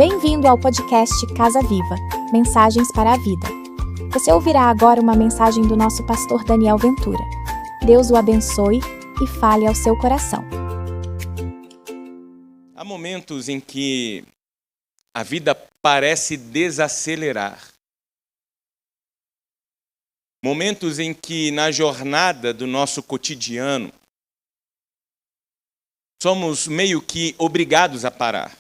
Bem-vindo ao podcast Casa Viva, Mensagens para a Vida. Você ouvirá agora uma mensagem do nosso pastor Daniel Ventura. Deus o abençoe e fale ao seu coração. Há momentos em que a vida parece desacelerar. Momentos em que na jornada do nosso cotidiano somos meio que obrigados a parar.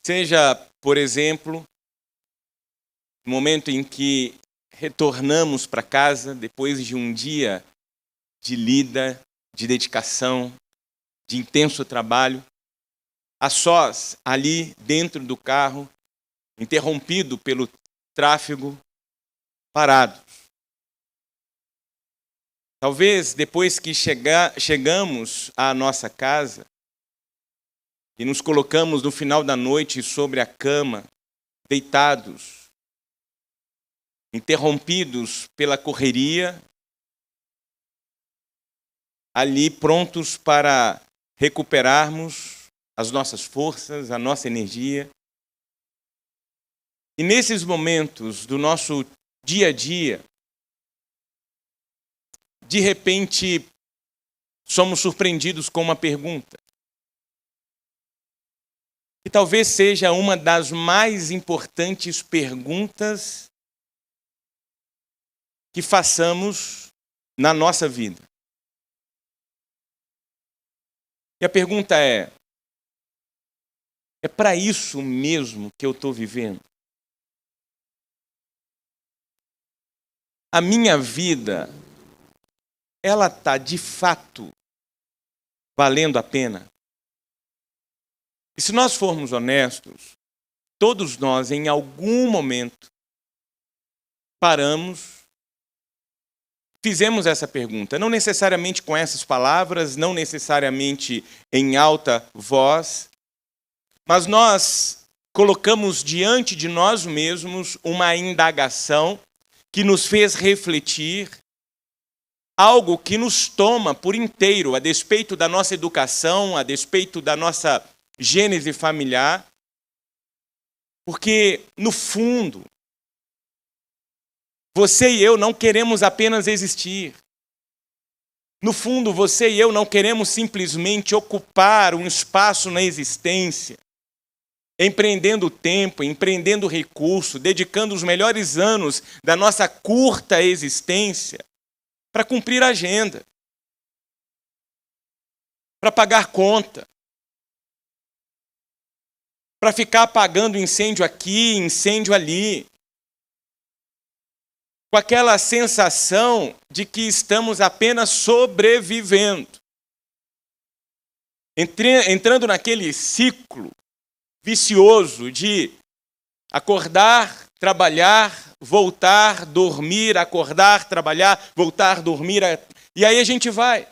Seja, por exemplo, no momento em que retornamos para casa depois de um dia de lida, de dedicação, de intenso trabalho, a sós, ali dentro do carro, interrompido pelo tráfego, parados. Talvez depois que chegamos à nossa casa e nos colocamos no final da noite sobre a cama, deitados, interrompidos pela correria, ali prontos para recuperarmos as nossas forças, a nossa energia. E nesses momentos do nosso dia a dia, de repente, somos surpreendidos com uma pergunta. E talvez seja uma das mais importantes perguntas que façamos na nossa vida. E a pergunta é para isso mesmo que eu estou vivendo? A minha vida, ela está de fato valendo a pena? E se nós formos honestos, todos nós, em algum momento, paramos, fizemos essa pergunta. Não necessariamente com essas palavras, não necessariamente em alta voz, mas nós colocamos diante de nós mesmos uma indagação que nos fez refletir, algo que nos toma por inteiro, a despeito da nossa educação, a despeito da nossa gênese familiar, porque, no fundo, você e eu não queremos apenas existir. No fundo, você e eu não queremos simplesmente ocupar um espaço na existência, empreendendo tempo, empreendendo recurso, dedicando os melhores anos da nossa curta existência para cumprir a agenda, para pagar conta, para ficar apagando incêndio aqui, incêndio ali, com aquela sensação de que estamos apenas sobrevivendo, entrando naquele ciclo vicioso de acordar, trabalhar, voltar, dormir, acordar, trabalhar, voltar, dormir, e aí a gente vai.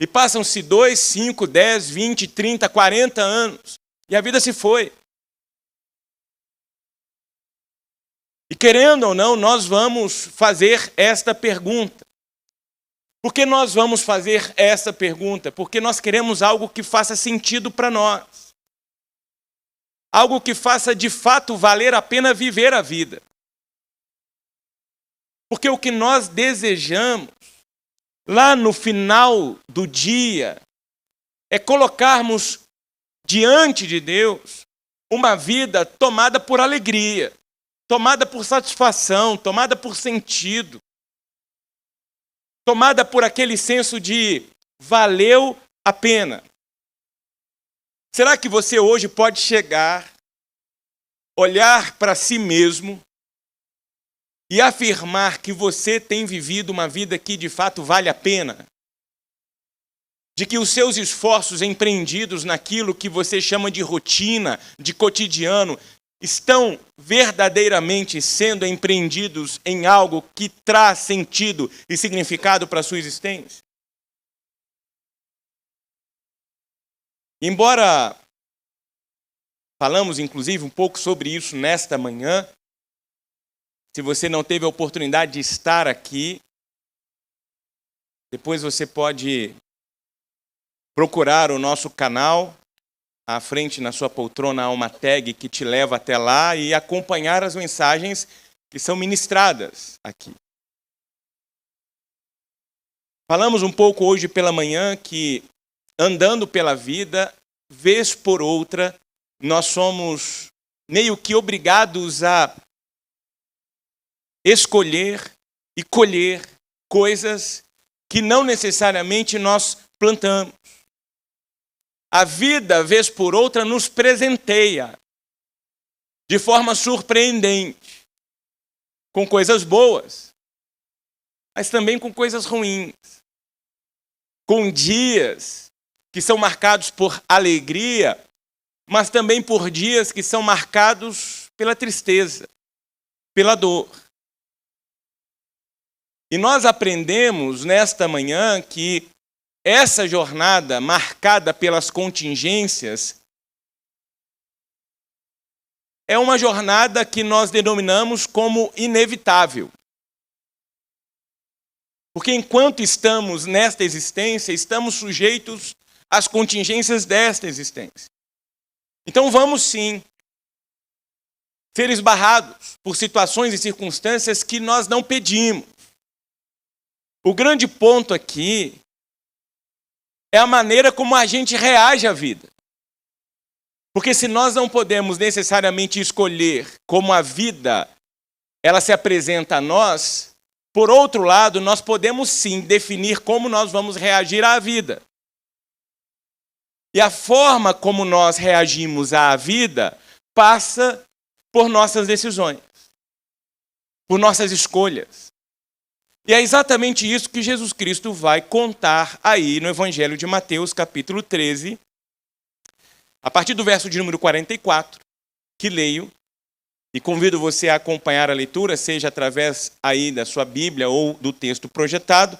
E passam-se 2, 5, 10, 20, 30, 40 anos. E a vida se foi. E querendo ou não, nós vamos fazer esta pergunta. Por que nós vamos fazer essa pergunta? Porque nós queremos algo que faça sentido para nós. Algo que faça de fato valer a pena viver a vida. Porque o que nós desejamos, lá no final do dia, é colocarmos diante de Deus uma vida tomada por alegria, tomada por satisfação, tomada por sentido, tomada por aquele senso de valeu a pena. Será que você hoje pode chegar, olhar para si mesmo e afirmar que você tem vivido uma vida que de fato vale a pena? De que os seus esforços empreendidos naquilo que você chama de rotina, de cotidiano, estão verdadeiramente sendo empreendidos em algo que traz sentido e significado para a sua existência? Embora falamos inclusive um pouco sobre isso nesta manhã, se você não teve a oportunidade de estar aqui, depois você pode procurar o nosso canal à frente na sua poltrona há uma tag que te leva até lá e acompanhar as mensagens que são ministradas aqui. Falamos um pouco hoje pela manhã que, andando pela vida, vez por outra, nós somos meio que obrigados a escolher e colher coisas que não necessariamente nós plantamos. A vida, vez por outra, nos presenteia de forma surpreendente, com coisas boas, mas também com coisas ruins, com dias que são marcados por alegria, mas também por dias que são marcados pela tristeza, pela dor. E nós aprendemos nesta manhã que essa jornada marcada pelas contingências é uma jornada que nós denominamos como inevitável. Porque enquanto estamos nesta existência, estamos sujeitos às contingências desta existência. Então vamos sim ser esbarrados por situações e circunstâncias que nós não pedimos. O grande ponto aqui é a maneira como a gente reage à vida. Porque se nós não podemos necessariamente escolher como a vida ela se apresenta a nós, por outro lado, nós podemos sim definir como nós vamos reagir à vida. E a forma como nós reagimos à vida passa por nossas decisões, por nossas escolhas. E é exatamente isso que Jesus Cristo vai contar aí no Evangelho de Mateus, capítulo 13, a partir do verso de número 44, que leio, e convido você a acompanhar a leitura, seja através aí da sua Bíblia ou do texto projetado.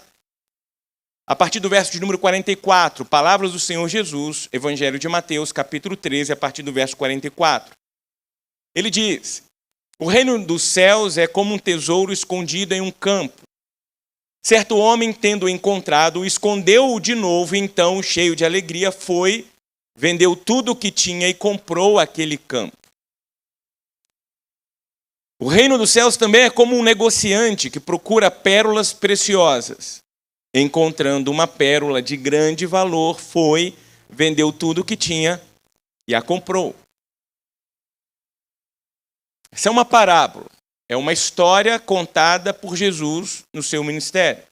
A partir do verso de número 44, palavras do Senhor Jesus, Evangelho de Mateus, capítulo 13, a partir do verso 44. Ele diz: o reino dos céus é como um tesouro escondido em um campo. Certo homem, tendo-o encontrado, escondeu-o de novo, e então, cheio de alegria, foi, vendeu tudo o que tinha e comprou aquele campo. O reino dos céus também é como um negociante que procura pérolas preciosas. Encontrando uma pérola de grande valor, foi, vendeu tudo o que tinha e a comprou. Essa é uma parábola, é uma história contada por Jesus no seu ministério.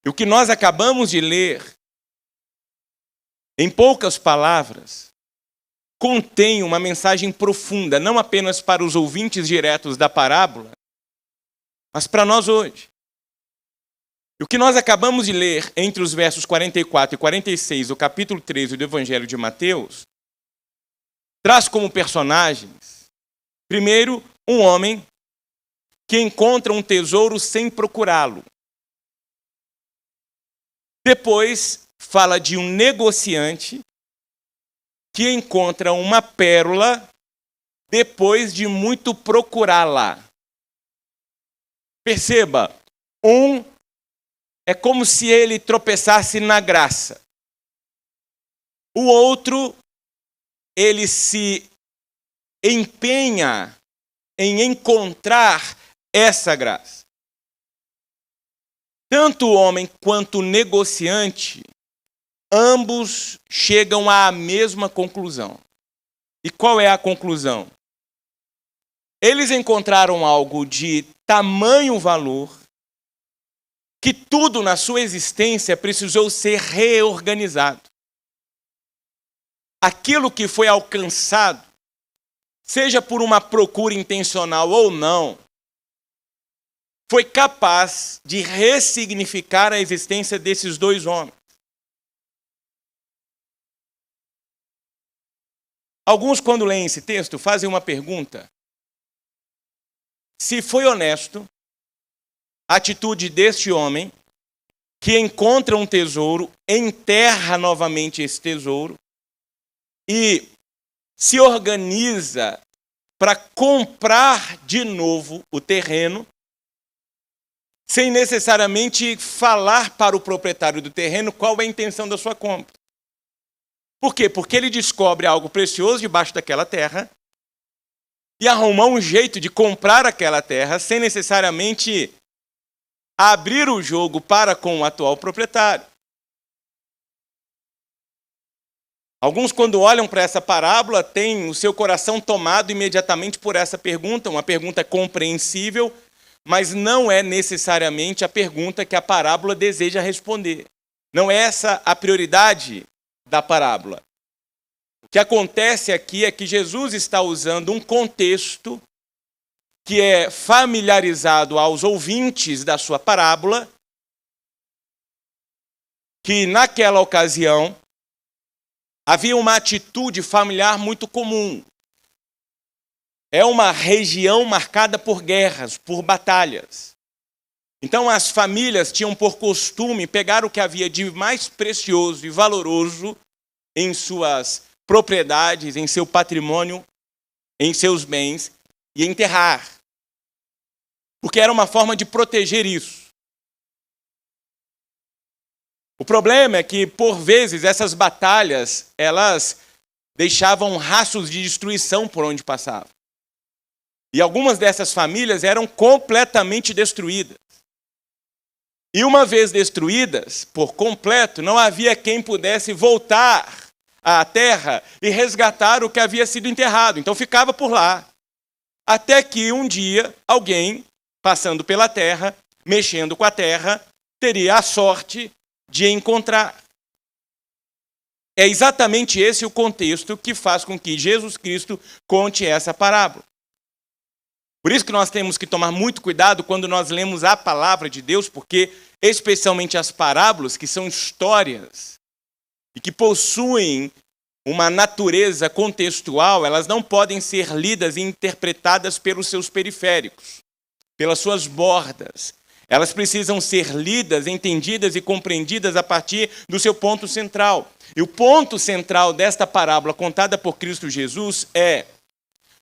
E o que nós acabamos de ler, em poucas palavras, contém uma mensagem profunda, não apenas para os ouvintes diretos da parábola, mas para nós hoje. E o que nós acabamos de ler entre os versos 44 e 46 do capítulo 13 do Evangelho de Mateus, traz como personagens, primeiro, um homem que encontra um tesouro sem procurá-lo. Depois, fala de um negociante que encontra uma pérola depois de muito procurá-la. Perceba, é como se ele tropeçasse na graça. O outro, ele se empenha em encontrar essa graça. Tanto o homem quanto o negociante, ambos chegam à mesma conclusão. E qual é a conclusão? Eles encontraram algo de tamanho valor que tudo na sua existência precisou ser reorganizado. Aquilo que foi alcançado, seja por uma procura intencional ou não, foi capaz de ressignificar a existência desses dois homens. Alguns, quando leem esse texto, fazem uma pergunta: se foi honesto a atitude deste homem, que encontra um tesouro, enterra novamente esse tesouro e se organiza para comprar de novo o terreno, sem necessariamente falar para o proprietário do terreno qual é a intenção da sua compra. Por quê? Porque ele descobre algo precioso debaixo daquela terra e arruma um jeito de comprar aquela terra sem necessariamente abrir o jogo para com o atual proprietário. Alguns, quando olham para essa parábola, têm o seu coração tomado imediatamente por essa pergunta, uma pergunta compreensível, mas não é necessariamente a pergunta que a parábola deseja responder. Não é essa a prioridade da parábola. O que acontece aqui é que Jesus está usando um contexto que é familiarizado aos ouvintes da sua parábola, que naquela ocasião havia uma atitude familiar muito comum. É uma região marcada por guerras, por batalhas. Então as famílias tinham por costume pegar o que havia de mais precioso e valoroso em suas propriedades, em seu patrimônio, em seus bens, e enterrar. Porque era uma forma de proteger isso. O problema é que, por vezes, essas batalhas, elas deixavam rastros de destruição por onde passavam. E algumas dessas famílias eram completamente destruídas. E uma vez destruídas por completo, não havia quem pudesse voltar à terra e resgatar o que havia sido enterrado. Então ficava por lá. Até que um dia, alguém, passando pela terra, mexendo com a terra, teria a sorte de encontrar. É exatamente esse o contexto que faz com que Jesus Cristo conte essa parábola. Por isso que nós temos que tomar muito cuidado quando nós lemos a palavra de Deus, porque especialmente as parábolas, que são histórias e que possuem uma natureza contextual, elas não podem ser lidas e interpretadas pelos seus periféricos, pelas suas bordas. Elas precisam ser lidas, entendidas e compreendidas a partir do seu ponto central. E o ponto central desta parábola contada por Cristo Jesus é: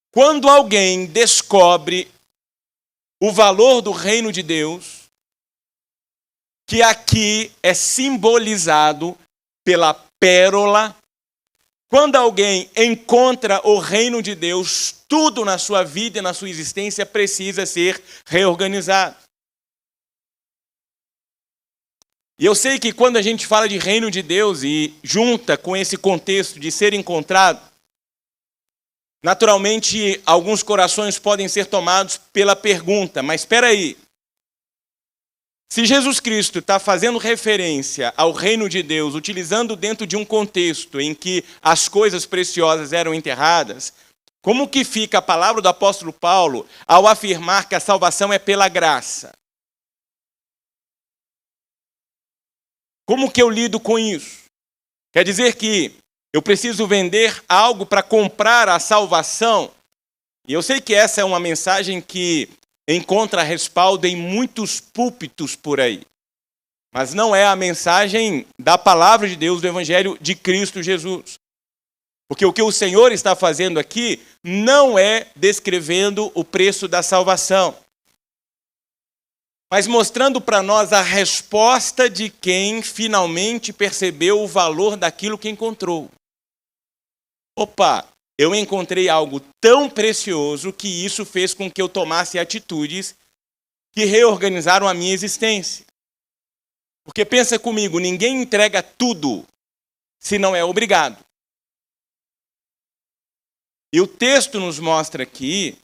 quando alguém descobre o valor do reino de Deus, que aqui é simbolizado pela pérola, quando alguém encontra o reino de Deus, tudo na sua vida e na sua existência precisa ser reorganizado. E eu sei que quando a gente fala de reino de Deus e junta com esse contexto de ser encontrado, naturalmente alguns corações podem ser tomados pela pergunta: mas espera aí, se Jesus Cristo está fazendo referência ao reino de Deus, utilizando dentro de um contexto em que as coisas preciosas eram enterradas, como que fica a palavra do apóstolo Paulo ao afirmar que a salvação é pela graça? Como que eu lido com isso? Quer dizer que eu preciso vender algo para comprar a salvação? E eu sei que essa é uma mensagem que encontra respaldo em muitos púlpitos por aí. Mas não é a mensagem da palavra de Deus, do Evangelho de Cristo Jesus. Porque o que o Senhor está fazendo aqui não é descrevendo o preço da salvação, mas mostrando para nós a resposta de quem finalmente percebeu o valor daquilo que encontrou. Opa, eu encontrei algo tão precioso que isso fez com que eu tomasse atitudes que reorganizaram a minha existência. Porque pensa comigo, ninguém entrega tudo se não é obrigado. E o texto nos mostra aqui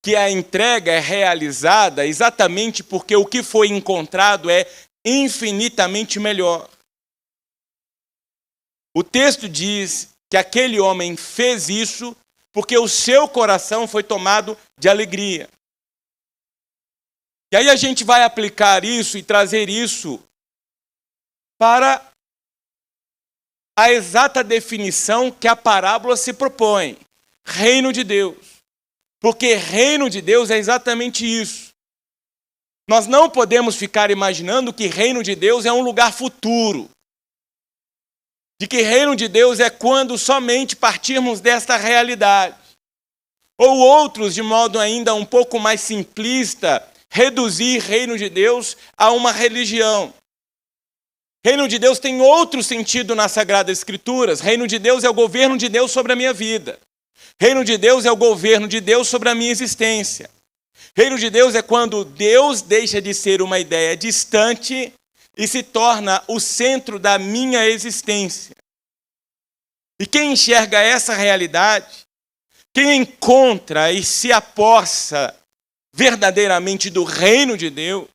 que a entrega é realizada exatamente porque o que foi encontrado é infinitamente melhor. O texto diz que aquele homem fez isso porque o seu coração foi tomado de alegria. E aí a gente vai aplicar isso e trazer isso para a exata definição que a parábola se propõe: reino de Deus. Porque reino de Deus é exatamente isso. Nós não podemos ficar imaginando que reino de Deus é um lugar futuro. De que reino de Deus é quando somente partirmos desta realidade. Ou outros, de modo ainda um pouco mais simplista, reduzir reino de Deus a uma religião. Reino de Deus tem outro sentido nas Sagradas Escrituras. Reino de Deus é o governo de Deus sobre a minha vida. Reino de Deus é o governo de Deus sobre a minha existência. Reino de Deus é quando Deus deixa de ser uma ideia distante e se torna o centro da minha existência. E quem enxerga essa realidade, quem encontra e se apossa verdadeiramente do reino de Deus,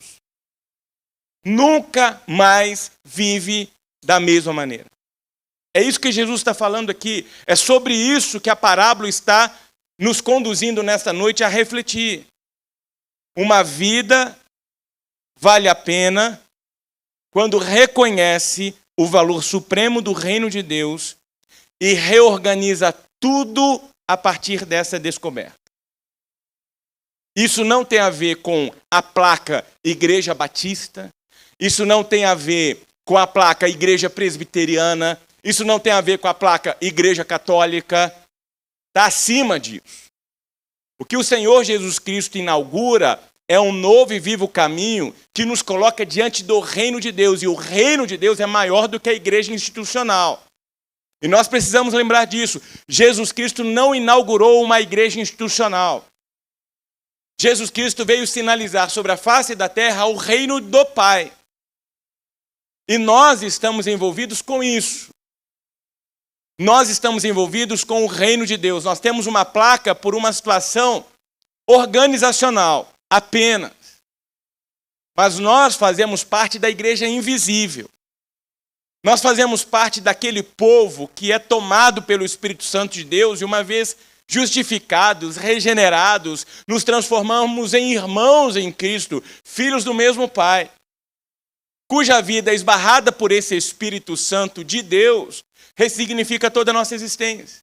nunca mais vive da mesma maneira. É isso que Jesus está falando aqui. É sobre isso que a parábola está nos conduzindo nesta noite a refletir. Uma vida vale a pena quando reconhece o valor supremo do reino de Deus e reorganiza tudo a partir dessa descoberta. Isso não tem a ver com a placa Igreja Batista, isso não tem a ver com a placa Igreja Presbiteriana, isso não tem a ver com a placa Igreja Católica, está acima disso. O que o Senhor Jesus Cristo inaugura é um novo e vivo caminho que nos coloca diante do reino de Deus, e o reino de Deus é maior do que a igreja institucional. E nós precisamos lembrar disso. Jesus Cristo não inaugurou uma igreja institucional. Jesus Cristo veio sinalizar sobre a face da terra o reino do Pai. E nós estamos envolvidos com isso. Nós estamos envolvidos com o reino de Deus. Nós temos uma placa por uma situação organizacional, apenas. Mas nós fazemos parte da igreja invisível. Nós fazemos parte daquele povo que é tomado pelo Espírito Santo de Deus e uma vez justificados, regenerados, nos transformamos em irmãos em Cristo, filhos do mesmo Pai, cuja vida é esbarrada por esse Espírito Santo de Deus, ressignifica toda a nossa existência.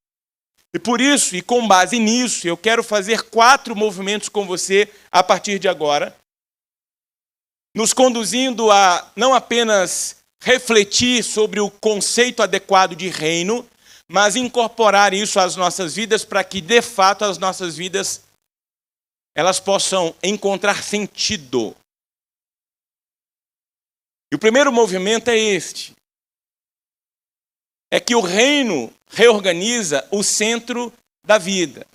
E por isso, e com base nisso, eu quero fazer 4 movimentos com você a partir de agora, nos conduzindo a não apenas refletir sobre o conceito adequado de reino, mas incorporar isso às nossas vidas para que, de fato, as nossas vidas elas possam encontrar sentido. E o primeiro movimento é este. É que o reino reorganiza o centro da vida.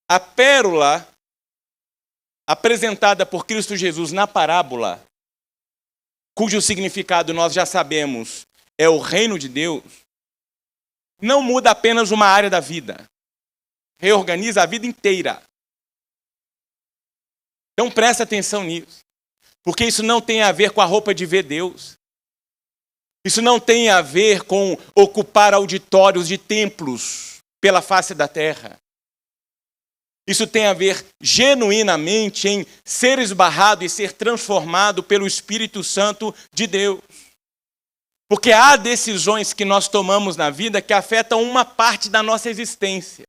A pérola apresentada por Cristo Jesus na parábola, cujo significado nós já sabemos, é o reino de Deus, não muda apenas uma área da vida. Reorganiza a vida inteira. Então presta atenção nisso. Porque isso não tem a ver com a roupa de ver Deus. Isso não tem a ver com ocupar auditórios de templos pela face da terra. Isso tem a ver genuinamente em ser esbarrado e ser transformado pelo Espírito Santo de Deus. Porque há decisões que nós tomamos na vida que afetam uma parte da nossa existência.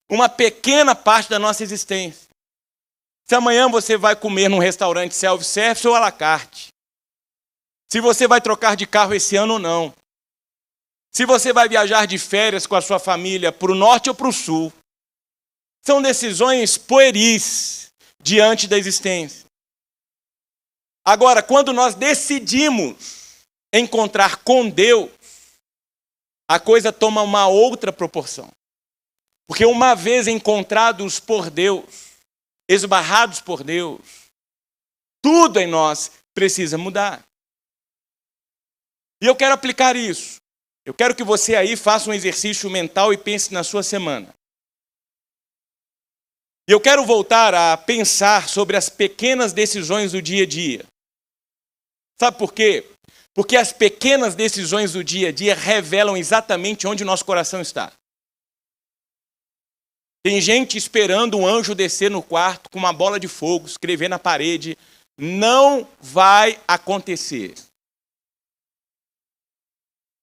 Uma pequena parte da nossa existência. Se amanhã você vai comer num restaurante self-service ou à la carte. Se você vai trocar de carro esse ano ou não. Se você vai viajar de férias com a sua família para o norte ou para o sul. São decisões pueris diante da existência. Agora, quando nós decidimos encontrar com Deus, a coisa toma uma outra proporção. Porque uma vez encontrados por Deus, esbarrados por Deus, tudo em nós precisa mudar. E eu quero aplicar isso. Eu quero que você aí faça um exercício mental e pense na sua semana. E eu quero voltar a pensar sobre as pequenas decisões do dia a dia. Sabe por quê? Porque as pequenas decisões do dia a dia revelam exatamente onde o nosso coração está. Tem gente esperando um anjo descer no quarto com uma bola de fogo, escrever na parede. Não vai acontecer.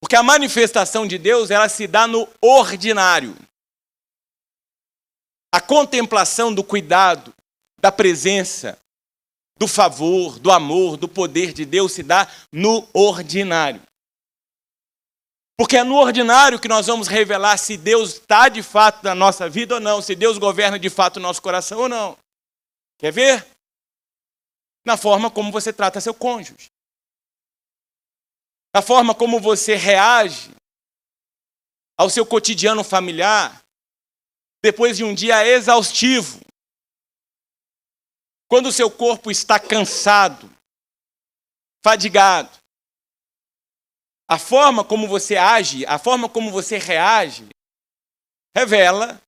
Porque a manifestação de Deus, ela se dá no ordinário. A contemplação do cuidado, da presença, do favor, do amor, do poder de Deus se dá no ordinário. Porque é no ordinário que nós vamos revelar se Deus está de fato na nossa vida ou não, se Deus governa de fato o nosso coração ou não. Quer ver? Na forma como você trata seu cônjuge. na forma como você reage ao seu cotidiano familiar, depois de um dia exaustivo, quando o seu corpo está cansado, fadigado. A forma como você age, a forma como você reage, revela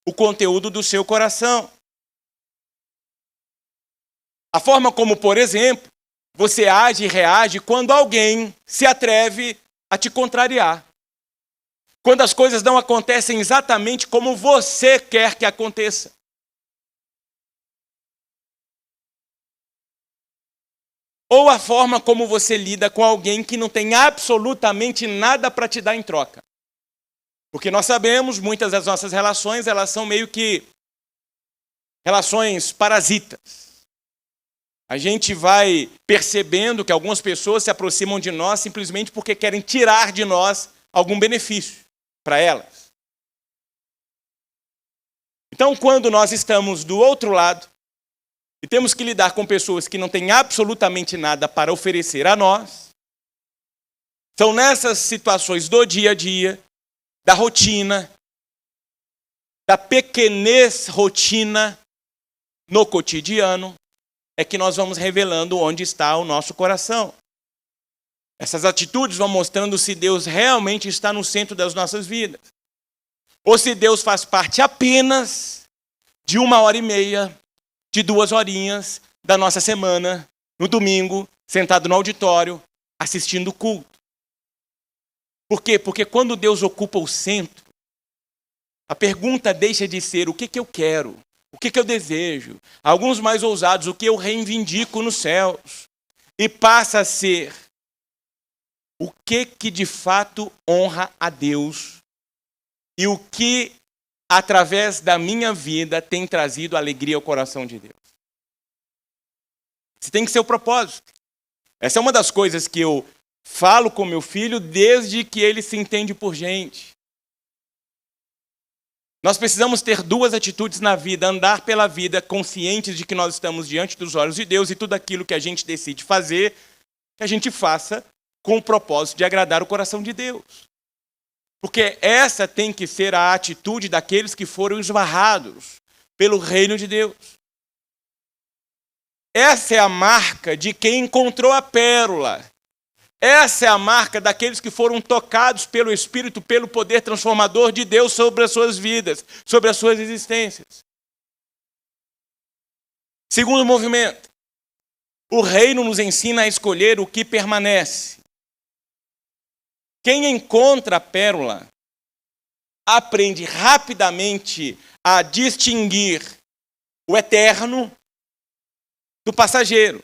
o conteúdo do seu coração. A forma como, por exemplo, você age e reage quando alguém se atreve a te contrariar. Quando as coisas não acontecem exatamente como você quer que aconteça. Ou a forma como você lida com alguém que não tem absolutamente nada para te dar em troca. Porque nós sabemos, muitas das nossas relações, elas são meio que relações parasitas. A gente vai percebendo que algumas pessoas se aproximam de nós simplesmente porque querem tirar de nós algum benefício para elas. Então, quando nós estamos do outro lado e temos que lidar com pessoas que não têm absolutamente nada para oferecer a nós, são nessas situações do dia a dia, da rotina, da pequenez rotina no cotidiano, é que nós vamos revelando onde está o nosso coração. Essas atitudes vão mostrando se Deus realmente está no centro das nossas vidas. Ou se Deus faz parte apenas de 1h30, de 2 horinhas da nossa semana, no domingo, sentado no auditório, assistindo o culto. Por quê? Porque quando Deus ocupa o centro, a pergunta deixa de ser o que eu quero, o que eu desejo, alguns mais ousados, o que eu reivindico nos céus, e passa a ser o que de fato honra a Deus e o que, através da minha vida, tem trazido alegria ao coração de Deus. Isso tem que ser o propósito. Essa é uma das coisas que eu falo com meu filho desde que ele se entende por gente. Nós precisamos ter 2 atitudes na vida: andar pela vida conscientes de que nós estamos diante dos olhos de Deus e tudo aquilo que a gente decide fazer, que a gente faça com o propósito de agradar o coração de Deus. Porque essa tem que ser a atitude daqueles que foram esbarrados pelo reino de Deus. Essa é a marca de quem encontrou a pérola. Essa é a marca daqueles que foram tocados pelo Espírito, pelo poder transformador de Deus sobre as suas vidas, sobre as suas existências. Segundo movimento, o reino nos ensina a escolher o que permanece. Quem encontra a pérola aprende rapidamente a distinguir o eterno do passageiro.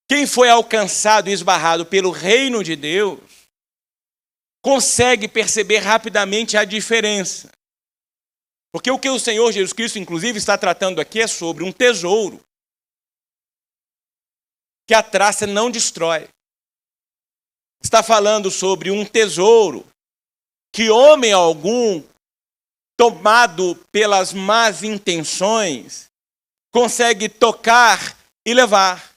Quem foi alcançado e esbarrado pelo reino de Deus consegue perceber rapidamente a diferença. Porque o que o Senhor Jesus Cristo, inclusive, está tratando aqui é sobre um tesouro que a traça não destrói. Está falando sobre um tesouro que homem algum, tomado pelas más intenções, consegue tocar e levar.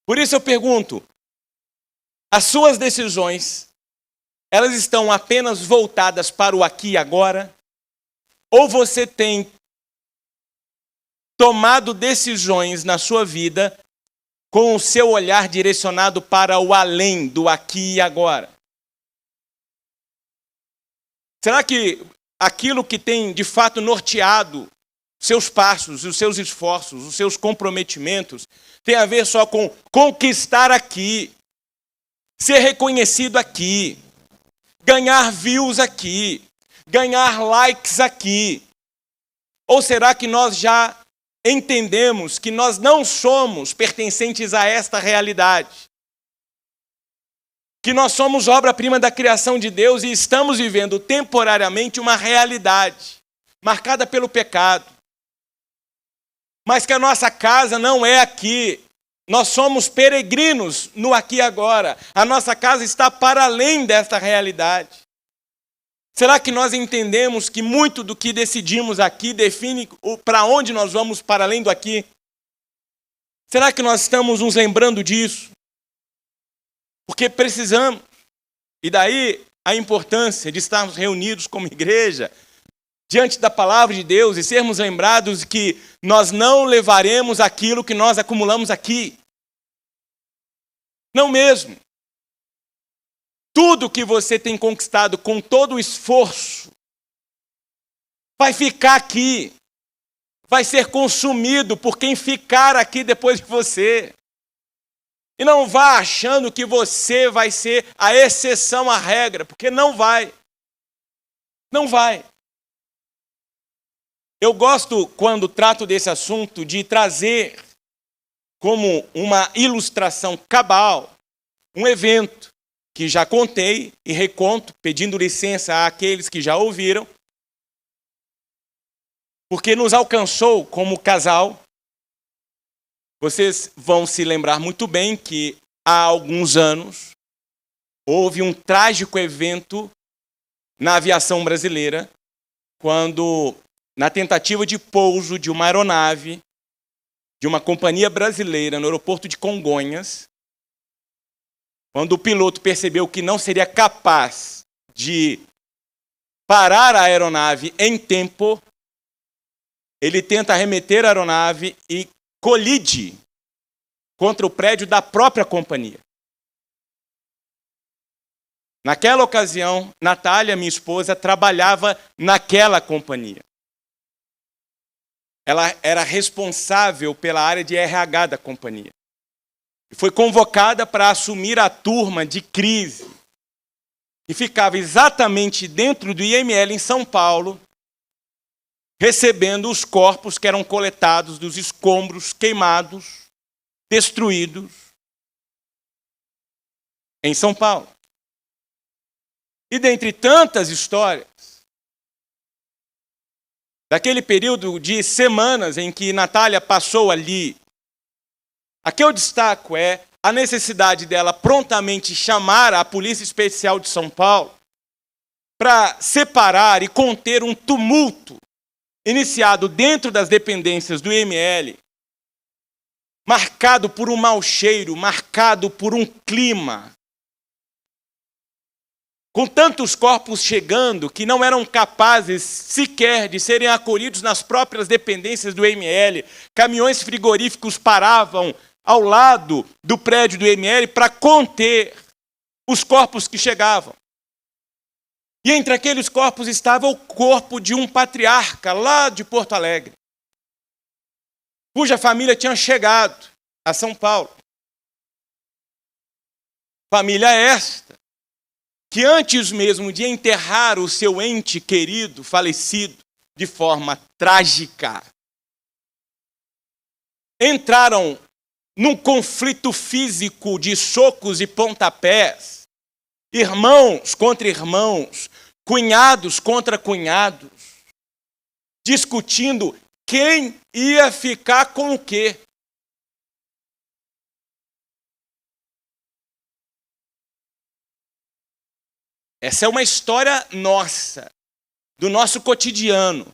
Por isso eu pergunto, as suas decisões, elas estão apenas voltadas para o aqui e agora? Ou você tem tomado decisões na sua vida com o seu olhar direcionado para o além do aqui e agora? Será que aquilo que tem de fato norteado seus passos, os seus esforços, os seus comprometimentos, tem a ver só com conquistar aqui, ser reconhecido aqui, ganhar views aqui, ganhar likes aqui? Ou será que nós já entendemos que nós não somos pertencentes a esta realidade? Que nós somos obra-prima da criação de Deus e estamos vivendo temporariamente uma realidade marcada pelo pecado. Mas que a nossa casa não é aqui. Nós somos peregrinos no aqui e agora. A nossa casa está para além desta realidade. Será que nós entendemos que muito do que decidimos aqui define para onde nós vamos para além do aqui? Será que nós estamos nos lembrando disso? Porque precisamos. E daí a importância de estarmos reunidos como igreja, diante da palavra de Deus e sermos lembrados que nós não levaremos aquilo que nós acumulamos aqui. Não mesmo. Tudo que você tem conquistado com todo o esforço vai ficar aqui. Vai ser consumido por quem ficar aqui depois de você. E não vá achando que você vai ser a exceção à regra, porque não vai. Não vai. Eu gosto, quando trato desse assunto, de trazer como uma ilustração cabal um evento que já contei e reconto, pedindo licença àqueles que já ouviram, porque nos alcançou como casal. Vocês vão se lembrar muito bem que há alguns anos houve um trágico evento na aviação brasileira, quando, na tentativa de pouso de uma aeronave de uma companhia brasileira no aeroporto de Congonhas, quando o piloto percebeu que não seria capaz de parar a aeronave em tempo, ele tenta arremeter a aeronave e colide contra o prédio da própria companhia. Naquela ocasião, Natália, minha esposa, trabalhava naquela companhia. Ela era responsável pela área de RH da companhia. E foi convocada para assumir a turma de crise, que ficava exatamente dentro do IML em São Paulo, recebendo os corpos que eram coletados dos escombros queimados, destruídos, em São Paulo. E dentre tantas histórias, daquele período de semanas em que Natália passou ali, a que eu destaco é a necessidade dela prontamente chamar a Polícia Especial de São Paulo para separar e conter um tumulto iniciado dentro das dependências do IML, marcado por um mau cheiro, marcado por um clima, com tantos corpos chegando que não eram capazes sequer de serem acolhidos nas próprias dependências do IML. Caminhões frigoríficos paravam ao lado do prédio do IML para conter os corpos que chegavam. E entre aqueles corpos estava o corpo de um patriarca lá de Porto Alegre, cuja família tinha chegado a São Paulo. Família esta que antes mesmo de enterrar o seu ente querido, falecido, de forma trágica, entraram num conflito físico de socos e pontapés, irmãos contra irmãos, cunhados contra cunhados, discutindo quem ia ficar com o quê. Essa é uma história nossa, do nosso cotidiano,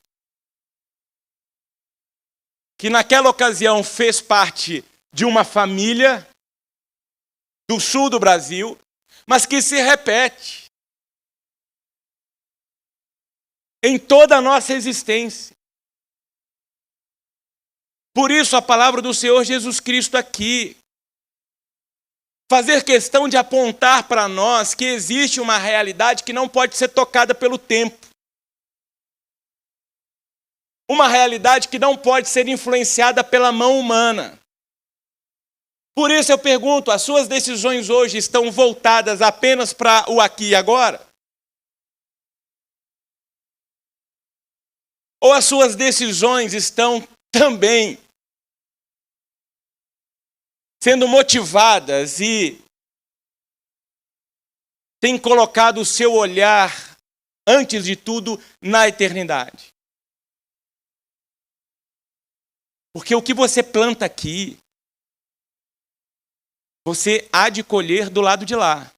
que naquela ocasião fez parte de uma família do sul do Brasil, mas que se repete em toda a nossa existência. Por isso a palavra do Senhor Jesus Cristo aqui, fazer questão de apontar para nós que existe uma realidade que não pode ser tocada pelo tempo. Uma realidade que não pode ser influenciada pela mão humana. Por isso eu pergunto, as suas decisões hoje estão voltadas apenas para o aqui e agora? Ou as suas decisões estão também sendo motivadas e têm colocado o seu olhar, antes de tudo, na eternidade? Porque o que você planta aqui, você há de colher do lado de lá.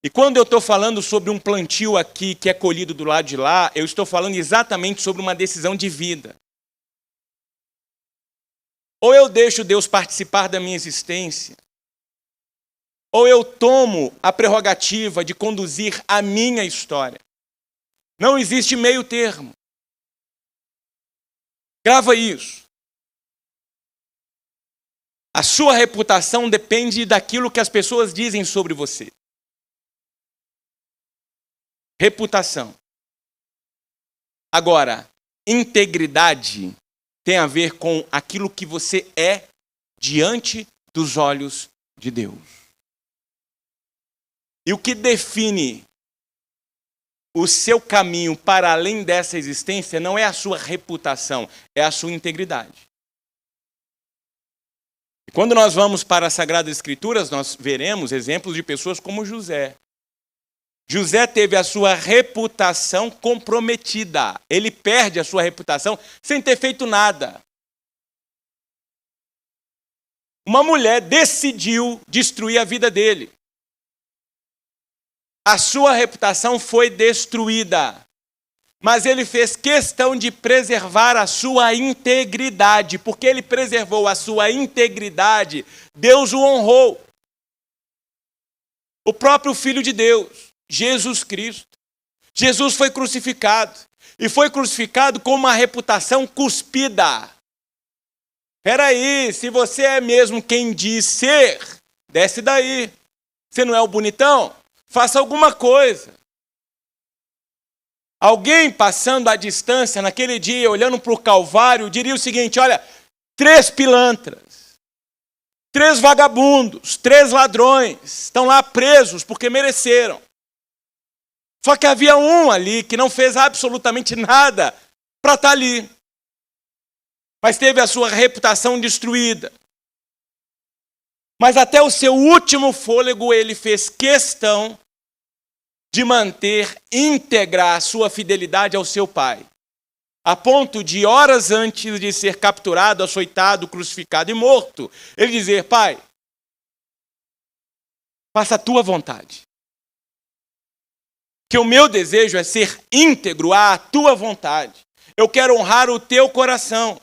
E quando eu estou falando sobre um plantio aqui que é colhido do lado de lá, eu estou falando exatamente sobre uma decisão de vida. Ou eu deixo Deus participar da minha existência, ou eu tomo a prerrogativa de conduzir a minha história. Não existe meio termo. Grava isso. A sua reputação depende daquilo que as pessoas dizem sobre você. Reputação. Agora, integridade tem a ver com aquilo que você é diante dos olhos de Deus. E o que define o seu caminho para além dessa existência não é a sua reputação, é a sua integridade. E quando nós vamos para as Sagradas Escrituras, nós veremos exemplos de pessoas como José. José teve a sua reputação comprometida. Ele perde a sua reputação sem ter feito nada. Uma mulher decidiu destruir a vida dele. A sua reputação foi destruída. Mas ele fez questão de preservar a sua integridade. Porque ele preservou a sua integridade, Deus o honrou. O próprio Filho de Deus, Jesus Cristo. Jesus foi crucificado. E foi crucificado com uma reputação cuspida. Espera aí, se você é mesmo quem diz ser, desce daí. Você não é o bonitão? Faça alguma coisa. Alguém passando à distância naquele dia, olhando para o Calvário, diria o seguinte: olha, 3 pilantras, 3 vagabundos, 3 ladrões, estão lá presos porque mereceram. Só que havia um ali que não fez absolutamente nada para estar ali. Mas teve a sua reputação destruída. Mas até o seu último fôlego ele fez questão de manter íntegra a sua fidelidade ao seu pai. A ponto de, horas antes de ser capturado, açoitado, crucificado e morto, ele dizer: pai, faça a tua vontade. Que o meu desejo é ser íntegro à tua vontade. Eu quero honrar o teu coração.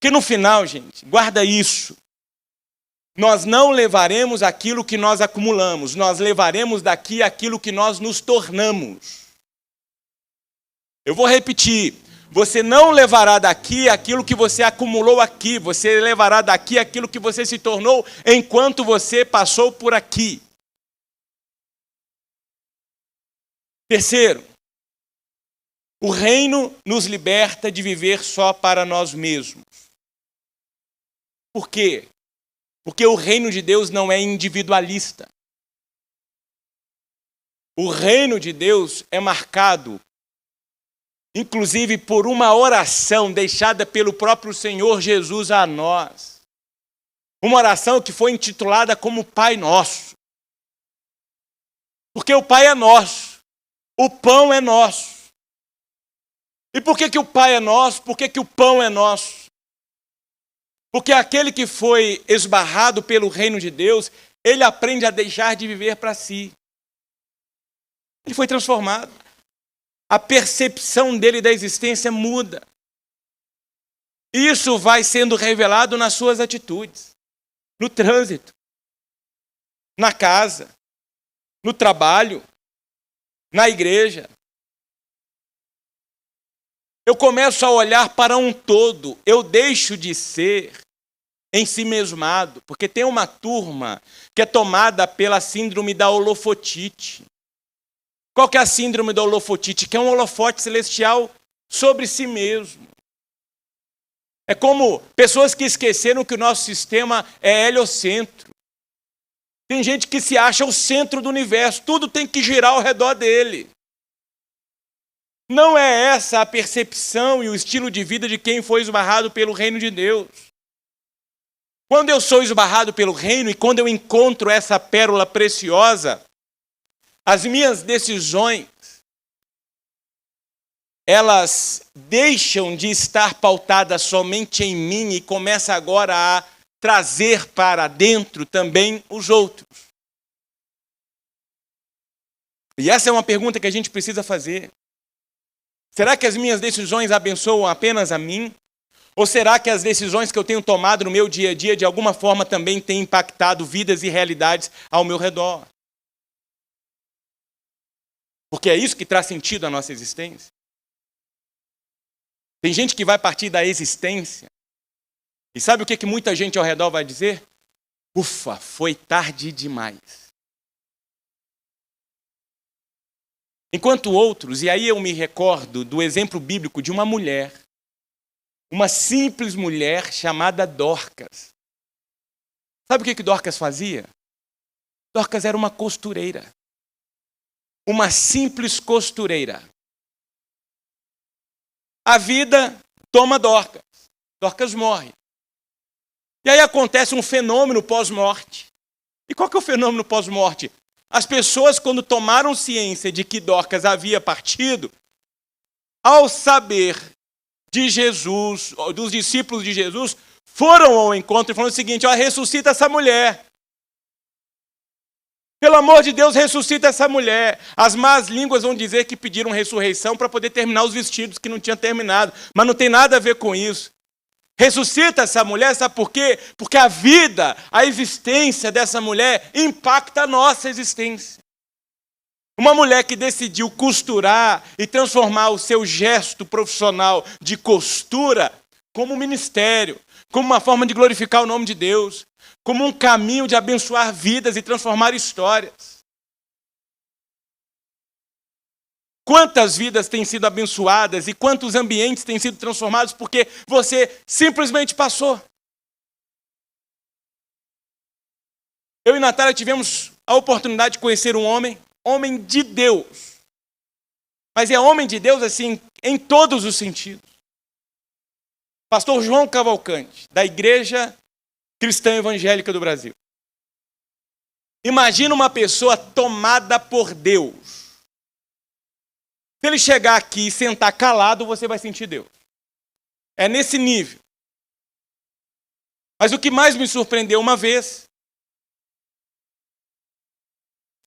Que no final, gente, guarda isso. Nós não levaremos aquilo que nós acumulamos. Nós levaremos daqui aquilo que nós nos tornamos. Eu vou repetir. Você não levará daqui aquilo que você acumulou aqui. Você levará daqui aquilo que você se tornou enquanto você passou por aqui. Terceiro, o reino nos liberta de viver só para nós mesmos. Por quê? Porque o reino de Deus não é individualista. O reino de Deus é marcado, inclusive, por uma oração deixada pelo próprio Senhor Jesus a nós. Uma oração que foi intitulada como Pai Nosso. Porque o Pai é nosso. O pão é nosso. E por que o Pai é nosso? Por que o pão é nosso? Porque aquele que foi esbarrado pelo reino de Deus, ele aprende a deixar de viver para si. Ele foi transformado. A percepção dele da existência muda. Isso vai sendo revelado nas suas atitudes. No trânsito. Na casa. No trabalho. Na igreja. Eu começo a olhar para um todo. Eu deixo de ser ensimesmado. Porque tem uma turma que é tomada pela síndrome da holofotite. Qual que é a síndrome da holofotite? Que é um holofote celestial sobre si mesmo. É como pessoas que esqueceram que o nosso sistema é heliocentro. Tem gente que se acha o centro do universo. Tudo tem que girar ao redor dele. Não é essa a percepção e o estilo de vida de quem foi esbarrado pelo reino de Deus. Quando eu sou esbarrado pelo reino e quando eu encontro essa pérola preciosa, as minhas decisões, elas deixam de estar pautadas somente em mim e começam agora a trazer para dentro também os outros. E essa é uma pergunta que a gente precisa fazer. Será que as minhas decisões abençoam apenas a mim? Ou será que as decisões que eu tenho tomado no meu dia a dia, de alguma forma, também têm impactado vidas e realidades ao meu redor? Porque é isso que traz sentido à nossa existência. Tem gente que vai partir da existência. E sabe o que muita gente ao redor vai dizer? Ufa, foi tarde demais. Enquanto outros, e aí eu me recordo do exemplo bíblico de uma mulher, uma simples mulher chamada Dorcas. Sabe o que Dorcas fazia? Dorcas era uma costureira. Uma simples costureira. A vida toma Dorcas. Dorcas morre. E aí acontece um fenômeno pós-morte. E qual que é o fenômeno pós-morte? As pessoas, quando tomaram ciência de que Dorcas havia partido, ao saber de Jesus, dos discípulos de Jesus, foram ao encontro e falaram o seguinte: ó, ressuscita essa mulher. Pelo amor de Deus, ressuscita essa mulher. As más línguas vão dizer que pediram ressurreição para poder terminar os vestidos que não tinham terminado. Mas não tem nada a ver com isso. Ressuscita essa mulher, sabe por quê? Porque a vida, a existência dessa mulher impacta a nossa existência. Uma mulher que decidiu costurar e transformar o seu gesto profissional de costura como um ministério, como uma forma de glorificar o nome de Deus, como um caminho de abençoar vidas e transformar histórias. Quantas vidas têm sido abençoadas e quantos ambientes têm sido transformados porque você simplesmente passou. Eu e Natália tivemos a oportunidade de conhecer um homem de Deus. Mas é homem de Deus assim, em todos os sentidos. Pastor João Cavalcante, da Igreja Cristã Evangélica do Brasil. Imagina uma pessoa tomada por Deus. Se ele chegar aqui e sentar calado, você vai sentir Deus. É nesse nível. Mas o que mais me surpreendeu uma vez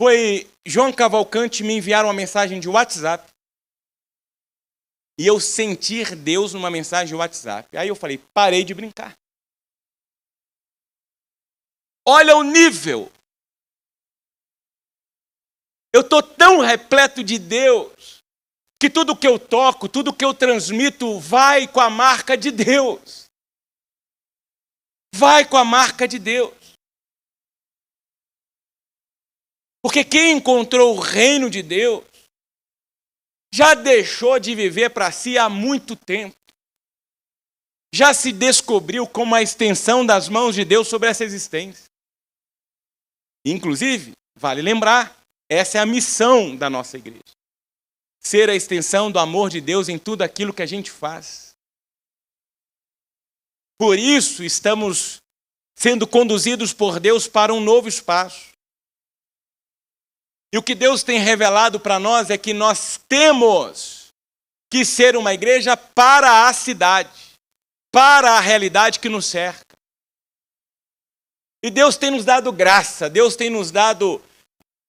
foi João Cavalcante me enviar uma mensagem de WhatsApp e eu sentir Deus numa mensagem de WhatsApp. Aí eu falei, parei de brincar. Olha o nível. Eu estou tão repleto de Deus que tudo que eu toco, tudo que eu transmito vai com a marca de Deus. Vai com a marca de Deus. Porque quem encontrou o reino de Deus já deixou de viver para si há muito tempo. Já se descobriu como a extensão das mãos de Deus sobre essa existência. Inclusive, vale lembrar, essa é a missão da nossa igreja. Ser a extensão do amor de Deus em tudo aquilo que a gente faz. Por isso, estamos sendo conduzidos por Deus para um novo espaço. E o que Deus tem revelado para nós é que nós temos que ser uma igreja para a cidade, para a realidade que nos cerca. E Deus tem nos dado graça, Deus tem nos dado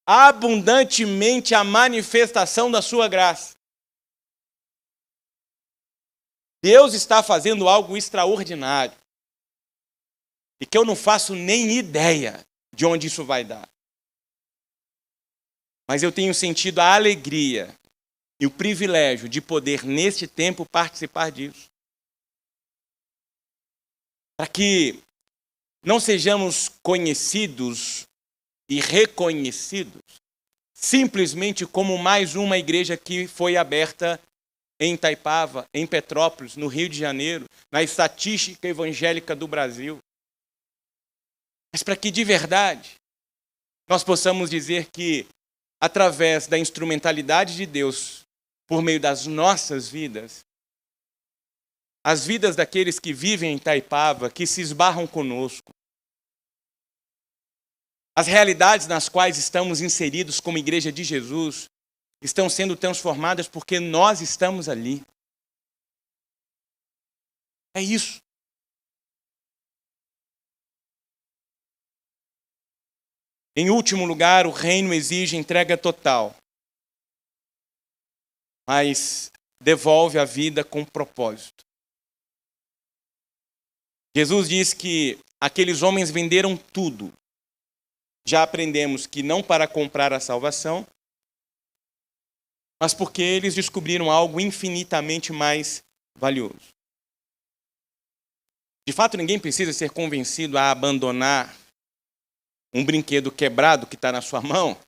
abundantemente a manifestação da sua graça. Deus está fazendo algo extraordinário. E que eu não faço nem ideia de onde isso vai dar. Mas eu tenho sentido a alegria e o privilégio de poder, neste tempo, participar disso. Para que não sejamos conhecidos e reconhecidos simplesmente como mais uma igreja que foi aberta em Itaipava, em Petrópolis, no Rio de Janeiro, na estatística evangélica do Brasil. Mas para que de verdade nós possamos dizer que através da instrumentalidade de Deus, por meio das nossas vidas, as vidas daqueles que vivem em Itaipava, que se esbarram conosco, as realidades nas quais estamos inseridos como Igreja de Jesus, estão sendo transformadas porque nós estamos ali. É isso. Em último lugar, o reino exige entrega total, mas devolve a vida com propósito. Jesus diz que aqueles homens venderam tudo. Já aprendemos que não para comprar a salvação, mas porque eles descobriram algo infinitamente mais valioso. De fato, ninguém precisa ser convencido a abandonar um brinquedo quebrado que está na sua mão,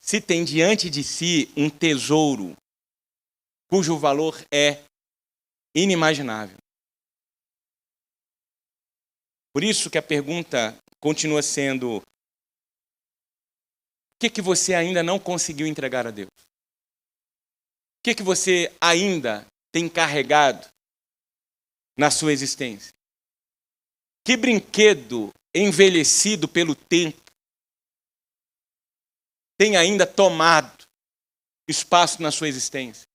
se tem diante de si um tesouro cujo valor é inimaginável. Por isso que a pergunta continua sendo: o que você ainda não conseguiu entregar a Deus? O que você ainda tem carregado na sua existência? Que brinquedo envelhecido pelo tempo tem ainda tomado espaço na sua existência?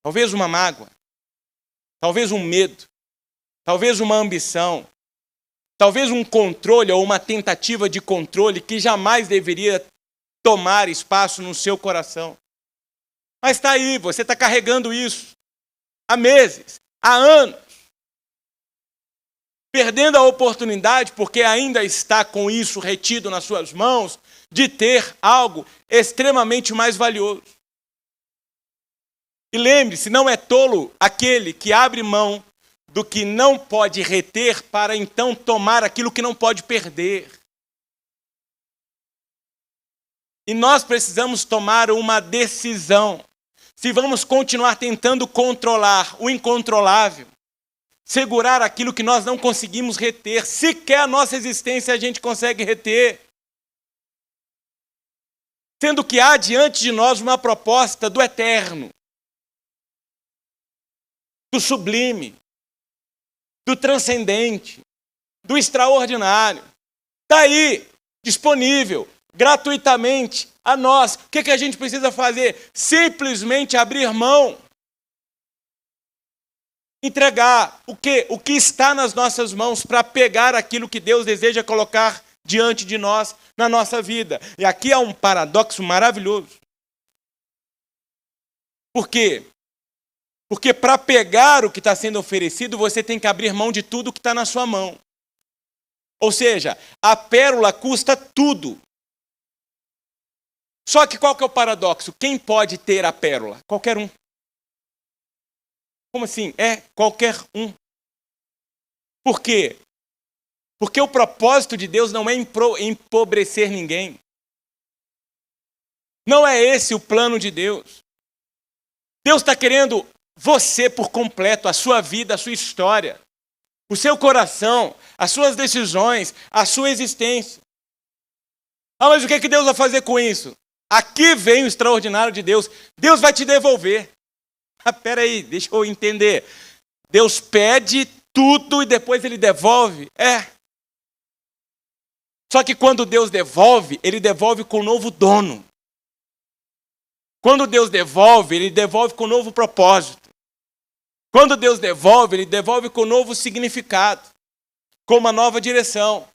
Talvez uma mágoa, talvez um medo, talvez uma ambição, talvez um controle ou uma tentativa de controle que jamais deveria tomar espaço no seu coração. Mas está aí, você está carregando isso há meses, há anos, perdendo a oportunidade, porque ainda está com isso retido nas suas mãos, de ter algo extremamente mais valioso. E lembre-se, não é tolo aquele que abre mão do que não pode reter para então tomar aquilo que não pode perder. E nós precisamos tomar uma decisão. Se vamos continuar tentando controlar o incontrolável, segurar aquilo que nós não conseguimos reter, sequer a nossa existência a gente consegue reter. Sendo que há diante de nós uma proposta do eterno, do sublime, do transcendente, do extraordinário. Está aí, disponível, gratuitamente, a nós. O que a gente precisa fazer? Simplesmente abrir mão. Entregar o que está nas nossas mãos para pegar aquilo que Deus deseja colocar diante de nós, na nossa vida. E aqui há um paradoxo maravilhoso. Por quê? Porque para pegar o que está sendo oferecido, você tem que abrir mão de tudo que está na sua mão. Ou seja, a pérola custa tudo. Só que qual que é o paradoxo? Quem pode ter a pérola? Qualquer um. Como assim? É qualquer um. Por quê? Porque o propósito de Deus não é empobrecer ninguém. Não é esse o plano de Deus. Deus está querendo você por completo, a sua vida, a sua história, o seu coração, as suas decisões, a sua existência. Ah, mas o que é que Deus vai fazer com isso? Aqui vem o extraordinário de Deus. Deus vai te devolver. Ah, peraí, deixa eu entender. Deus pede tudo e depois ele devolve? É. Só que quando Deus devolve, ele devolve com um novo dono. Quando Deus devolve, ele devolve com um novo propósito. Quando Deus devolve, ele devolve com um novo significado, com uma nova direção.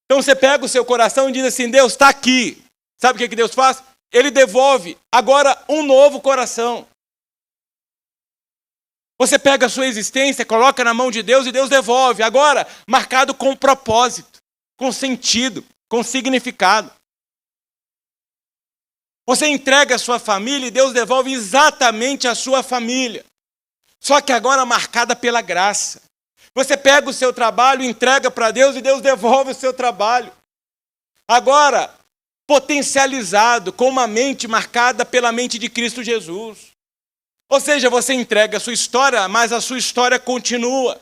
Então você pega o seu coração e diz assim: Deus está aqui. Sabe o que Deus faz? Ele devolve agora um novo coração. Você pega a sua existência, coloca na mão de Deus e Deus devolve. Agora, marcado com propósito, com sentido, com significado. Você entrega a sua família e Deus devolve exatamente a sua família. Só que agora marcada pela graça. Você pega o seu trabalho, entrega para Deus e Deus devolve o seu trabalho. Agora, potencializado com uma mente marcada pela mente de Cristo Jesus. Ou seja, você entrega a sua história, mas a sua história continua.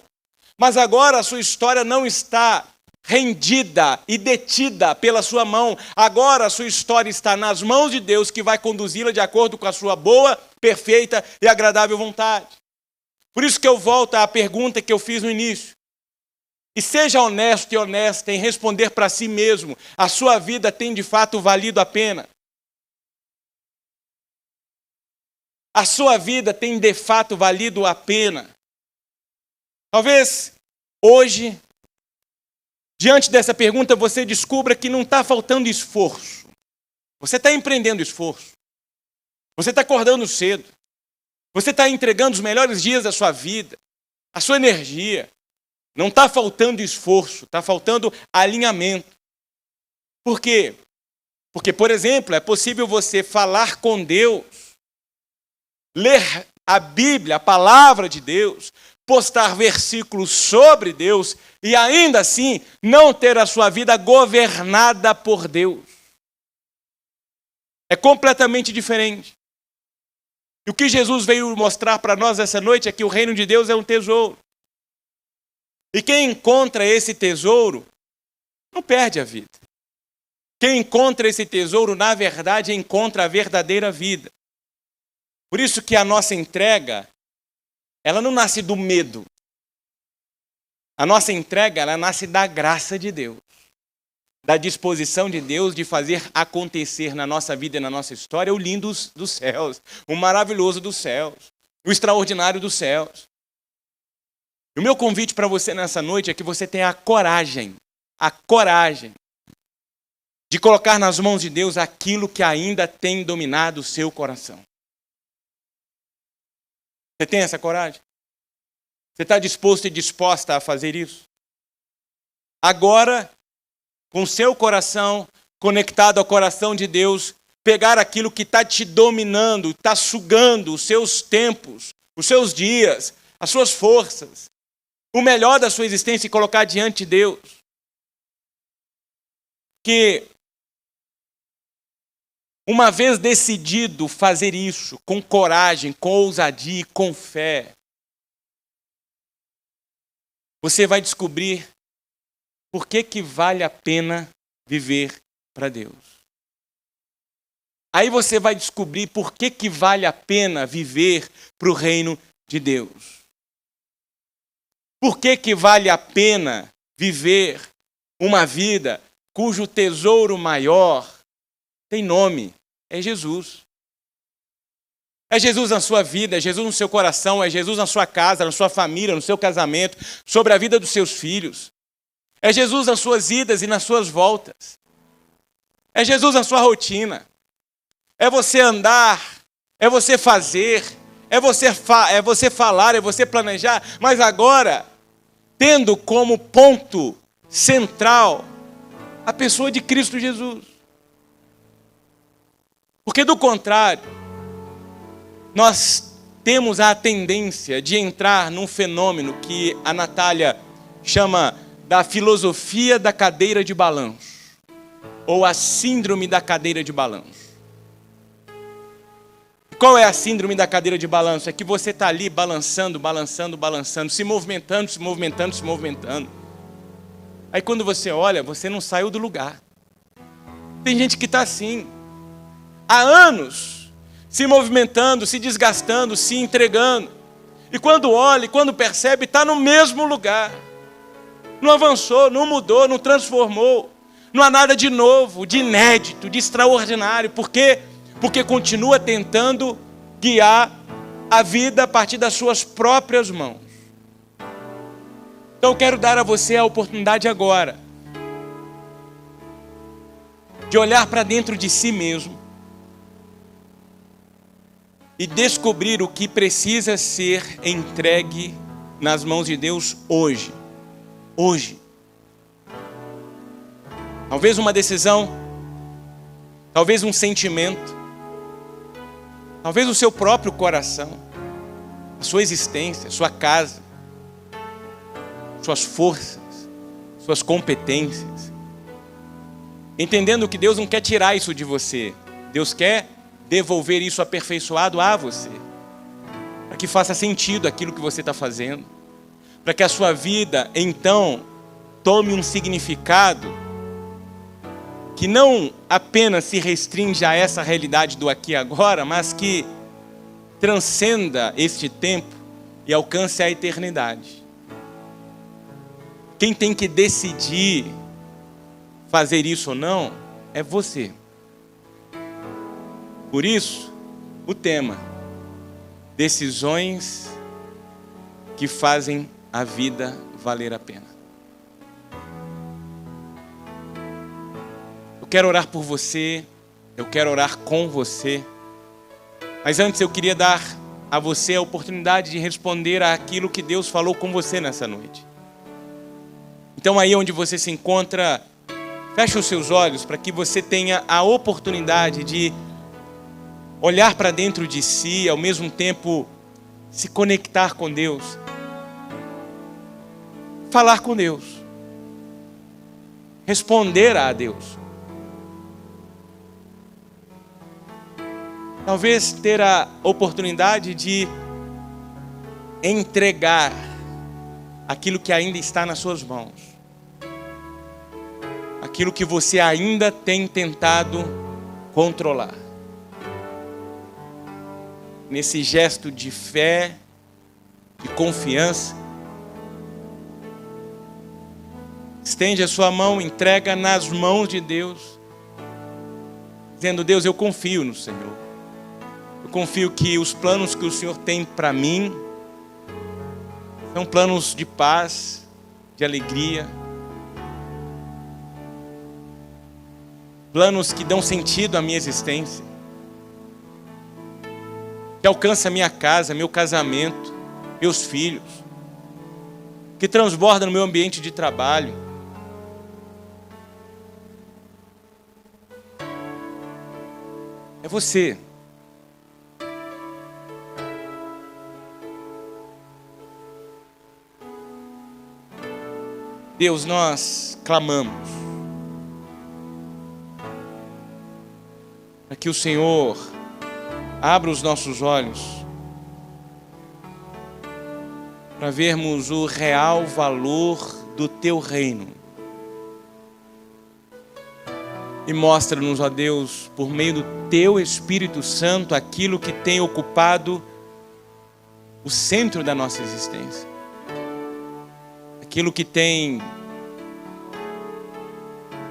Mas agora a sua história não está rendida e detida pela sua mão. Agora a sua história está nas mãos de Deus, que vai conduzi-la de acordo com a sua boa, perfeita e agradável vontade. Por isso que eu volto à pergunta que eu fiz no início. E seja honesto e honesta em responder para si mesmo: a sua vida tem de fato valido a pena? A sua vida tem de fato valido a pena? Talvez hoje, diante dessa pergunta, você descubra que não está faltando esforço. Você está empreendendo esforço. Você está acordando cedo. Você está entregando os melhores dias da sua vida. a sua energia. Não está faltando esforço, está faltando alinhamento. Por quê? Porque, por exemplo, é possível você falar com Deus, ler a Bíblia, a palavra de Deus, postar versículos sobre Deus e ainda assim não ter a sua vida governada por Deus. É completamente diferente. E o que Jesus veio mostrar para nós essa noite é que o reino de Deus é um tesouro. E quem encontra esse tesouro não perde a vida. Quem encontra esse tesouro, na verdade, encontra a verdadeira vida. Por isso que a nossa entrega, ela não nasce do medo. A nossa entrega, ela nasce da graça de Deus. Da disposição de Deus de fazer acontecer na nossa vida e na nossa história o lindo dos céus, o maravilhoso dos céus, o extraordinário dos céus. E o meu convite para você nessa noite é que você tenha a coragem de colocar nas mãos de Deus aquilo que ainda tem dominado o seu coração. Você tem essa coragem? Você está disposto e disposta a fazer isso? Agora, com seu coração conectado ao coração de Deus, pegar aquilo que está te dominando, está sugando os seus tempos, os seus dias, as suas forças, o melhor da sua existência e colocar diante de Deus. Que uma vez decidido fazer isso, com coragem, com ousadia, com fé, você vai descobrir por que vale a pena viver para Deus. Aí você vai descobrir por que vale a pena viver para o reino de Deus. Por que vale a pena viver uma vida cujo tesouro maior tem nome? É Jesus. É Jesus na sua vida, é Jesus no seu coração, é Jesus na sua casa, na sua família, no seu casamento, sobre a vida dos seus filhos. É Jesus nas suas idas e nas suas voltas. É Jesus na sua rotina. É você andar, é você fazer, é você falar, é você planejar, mas agora, tendo como ponto central a pessoa de Cristo Jesus. Porque do contrário, nós temos a tendência de entrar num fenômeno que a Natália chama da filosofia da cadeira de balanço, ou a síndrome da cadeira de balanço. Qual é a síndrome da cadeira de balanço? É que você está ali balançando, se movimentando. Aí quando você olha, você não saiu do lugar. Tem gente que está assim, há anos, se movimentando, se desgastando, se entregando. E quando olha, quando percebe, está no mesmo lugar. Não avançou, não mudou, não transformou. Não há nada de novo, de inédito, de extraordinário. Por quê? Porque continua tentando guiar a vida a partir das suas próprias mãos. Então eu quero dar a você a oportunidade agora de olhar para dentro de si mesmo e descobrir o que precisa ser entregue nas mãos de Deus hoje. Hoje. Talvez uma decisão, talvez um sentimento, talvez o seu próprio coração, a sua existência, a sua casa, suas forças, suas competências. Entendendo que Deus não quer tirar isso de você. Deus quer devolver isso aperfeiçoado a você. Para que faça sentido aquilo que você está fazendo. Para que a sua vida, então, tome um significado que não apenas se restringe a essa realidade do aqui e agora, mas que transcenda este tempo e alcance a eternidade. Quem tem que decidir fazer isso ou não é você. Por isso, o tema: decisões que fazem a vida valer a pena. Eu quero orar por você, eu quero orar com você, mas antes eu queria dar a você a oportunidade de responder àquilo que Deus falou com você nessa noite. Então aí onde você se encontra, feche os seus olhos para que você tenha a oportunidade de olhar para dentro de si, ao mesmo tempo se conectar com Deus. Falar com Deus. Responder a Deus. Talvez ter a oportunidade de entregar aquilo que ainda está nas suas mãos. Aquilo que você ainda tem tentado controlar. Nesse gesto de fé, de confiança, estende a sua mão, entrega nas mãos de Deus, dizendo: Deus, eu confio no Senhor. Eu confio que os planos que o Senhor tem para mim são planos de paz, de alegria, planos que dão sentido à minha existência, que alcança a minha casa, meu casamento, meus filhos, que transborda no meu ambiente de trabalho. É você. Deus, nós clamamos para que o Senhor abra os nossos olhos para vermos o real valor do Teu reino. E mostra-nos, ó Deus, por meio do Teu Espírito Santo, aquilo que tem ocupado o centro da nossa existência. Aquilo que tem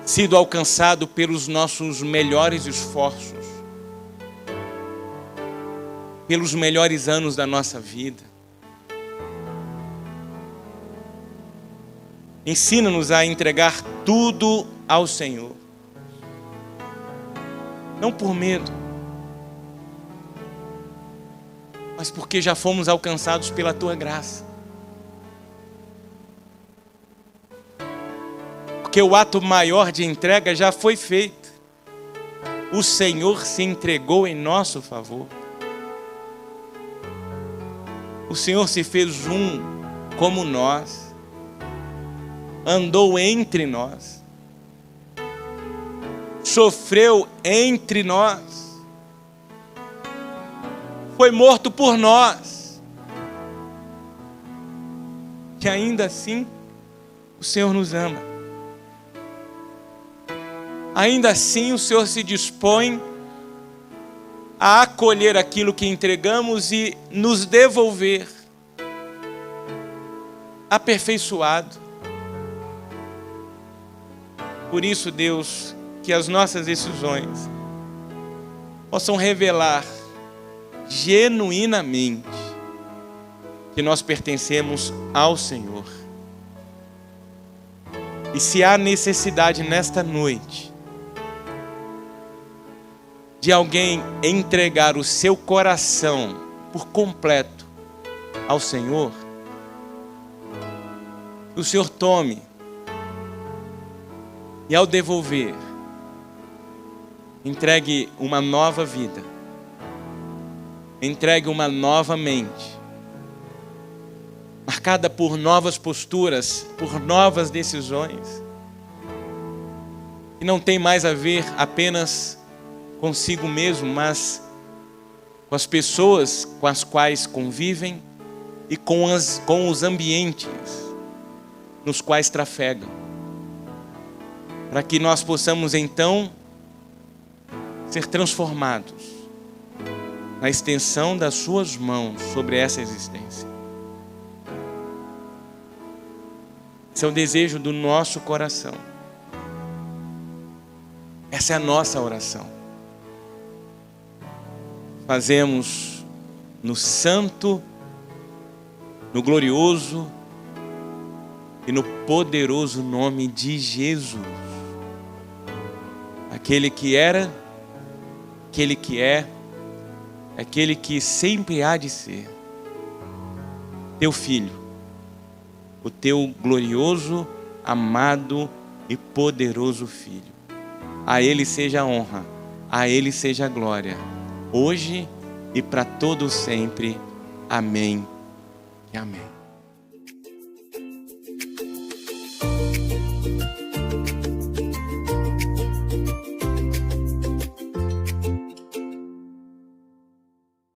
sido alcançado pelos nossos melhores esforços, pelos melhores anos da nossa vida. Ensina-nos a entregar tudo ao Senhor. Não por medo, mas porque já fomos alcançados pela Tua graça. Porque o ato maior de entrega já foi feito. O Senhor se entregou em nosso favor. O Senhor se fez um como nós. Andou entre nós. Sofreu entre nós. Foi morto por nós. E ainda assim, o Senhor nos ama. Ainda assim, o Senhor se dispõe a acolher aquilo que entregamos e nos devolver aperfeiçoado. Por isso, Deus, que as nossas decisões possam revelar genuinamente que nós pertencemos ao Senhor. E se há necessidade nesta noite de alguém entregar o seu coração por completo ao Senhor, que o Senhor tome e, ao devolver, entregue uma nova vida, entregue uma nova mente, marcada por novas posturas, por novas decisões, que não tem mais a ver apenas consigo mesmo, mas com as pessoas com as quais convivem e com os ambientes nos quais trafegam. Para que nós possamos então ser transformados na extensão das suas mãos sobre essa existência. Esse é o desejo do nosso coração. Essa é a nossa oração. Fazemos no santo, no glorioso e no poderoso nome de Jesus. Aquele que era, aquele que é é aquele que sempre há de ser teu filho, o teu glorioso, amado e poderoso Filho. A Ele seja a honra, a Ele seja a glória, hoje e para todo sempre. Amém e amém.